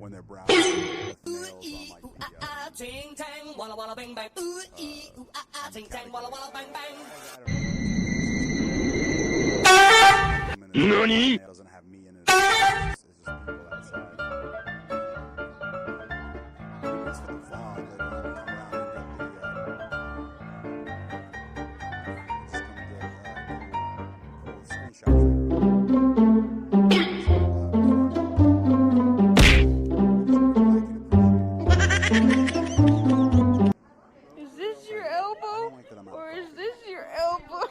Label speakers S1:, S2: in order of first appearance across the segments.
S1: when they're browsing with nails on like the
S2: Ting tang, walla walla bang bang. Ooh ee ooh ah ah, ting tang, walla walla bang bang.
S1: NANI? Doesn't have me in it. It's just people outside. It's for the vlog that come around and get the just come get cool screenshots.
S3: Is this your elbow? Or is this your elbow?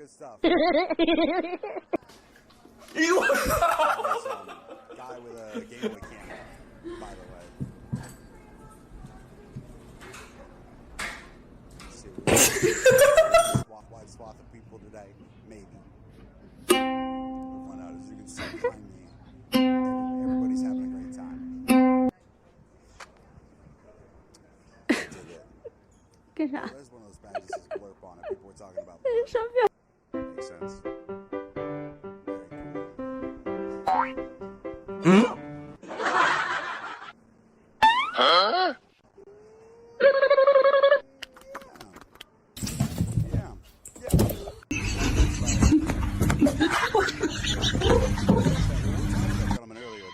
S3: Stuff. Guy with a Game Boy camera, by the way. Let's see, wide swath of people today, maybe. We'll find out as you can see behind me. Everybody's having a great time. Dig it. Good job.
S1: There's one of those badges that says blurp on it. People were talking about. Makes sense. Very cool.
S4: Huh?
S1: Yeah. Gentlemen, earlier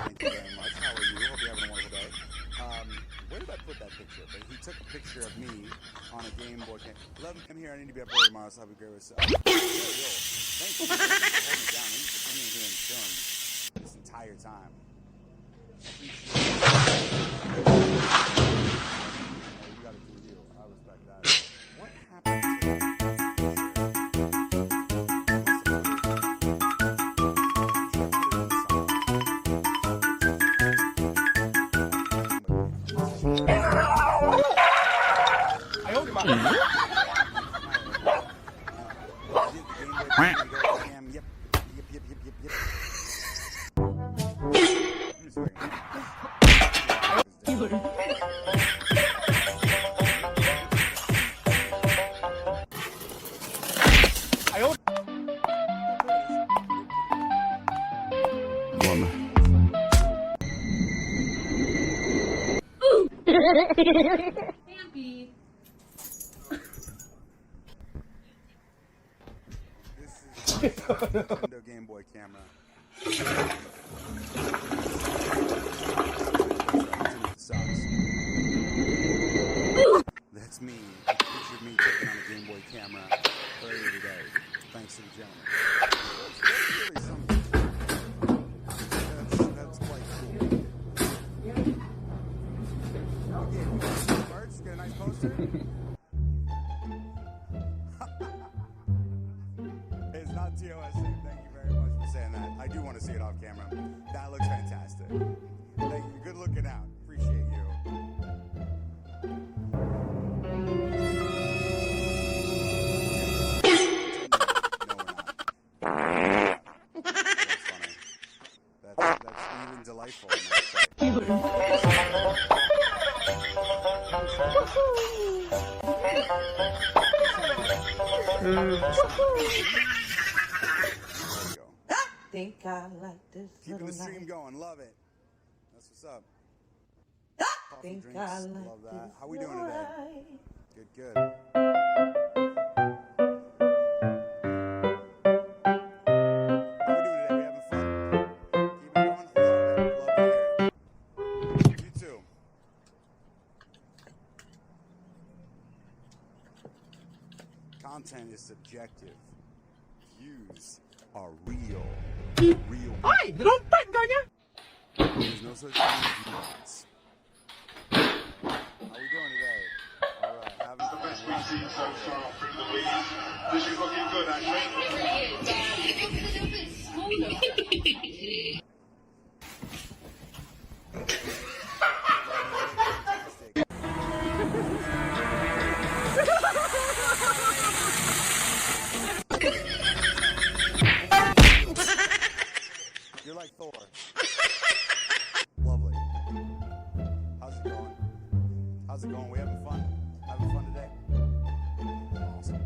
S1: thank you very much. How are you? Hope you're having a wonderful day. Where did I put that picture? But he took a picture of me on a Game Boy. Love him here. I need to be up early tomorrow, so I'll be great with Thank you for holding me down. He's been coming here and chilling this entire time. You gotta do you. I respect that. What happened to
S3: Happy.
S1: This is Nintendo Game Boy camera. Sucks. That's me. A picture of me taken on a Game Boy camera earlier today. Thanks to the gentleman. That's really something. That's quite cool. Merch, get a nice poster. It's not TOS. Thank you very much for saying that. I do want to see it off camera. That looks fantastic.
S4: Think I like this.
S1: Keeping the stream going, love it. That's what's up. Coffee,
S4: Think
S1: drinks,
S4: I like
S1: love that.
S4: this.
S1: How we doing today? Good, good. How we doing today? We having fun? Keep it going? Love it. Love to hear it. You too. Content is subjective. Views are real. Real.
S5: Ay, rompan kanya!
S1: There's no such thing as nuance. How we doing today? All right, having fun.
S6: This is looking good,
S1: You're like Thor. Lovely. How's it going? How's it going? We having fun? Having fun today? Awesome.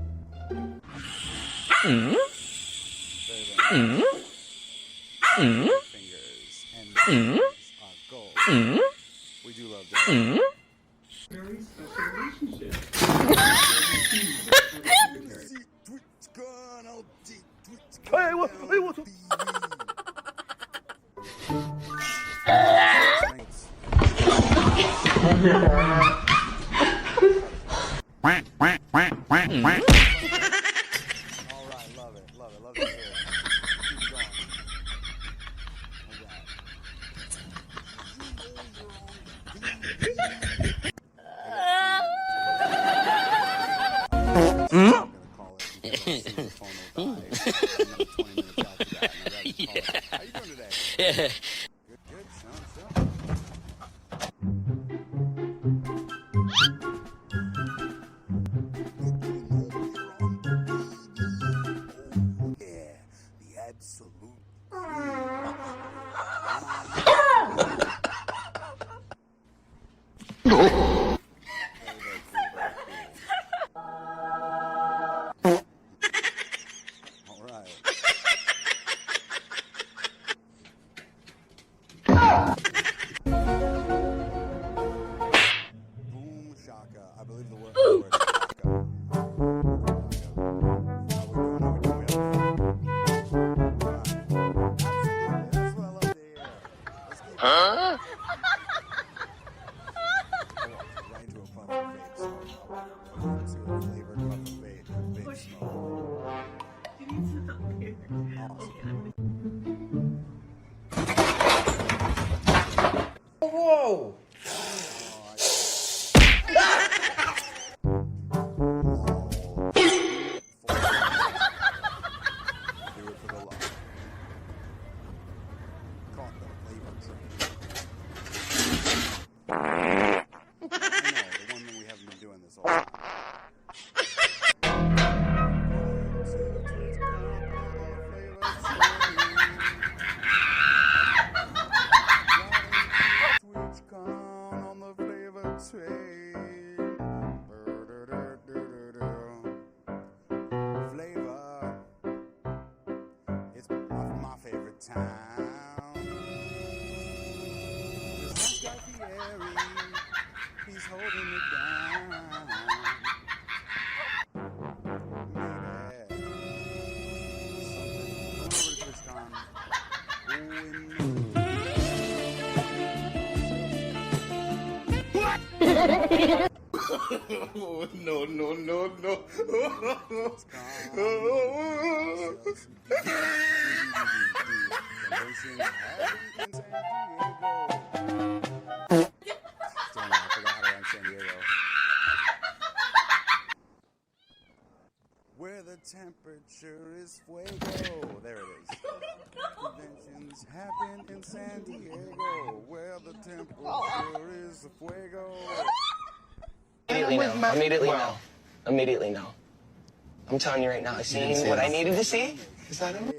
S1: Fingers and fingers are gold. We do love that.
S5: Very special relationship. Hey, what?
S1: All right, love it, love it, love to hear it. Keep it going. I'm gonna call it because I see the phone will die. Another 20 minutes after that, and I'd rather call it. How you doing today? Good, good. Chilling, chilling. Yeah, the absolute. All right. Boom shaka. I believe the word shaka. How we doing? How we doing? We having fun? Absolutely. That's what I love to hear. Let's keep it. I walked right into a puff of vape smoke. Into a flavored puff of vape smoke. Awesome.
S5: Whoa!
S1: Flavor, it's my favorite town. This guy Fieri, he's holding it down.
S6: Oh, no, no, no, no.
S1: Where the temperature is fuego. There it is. Conventions happen in San Diego, where the temperature is fuego.
S7: Immediately no. I'm telling you right now, I seen what I needed to see. Is that it?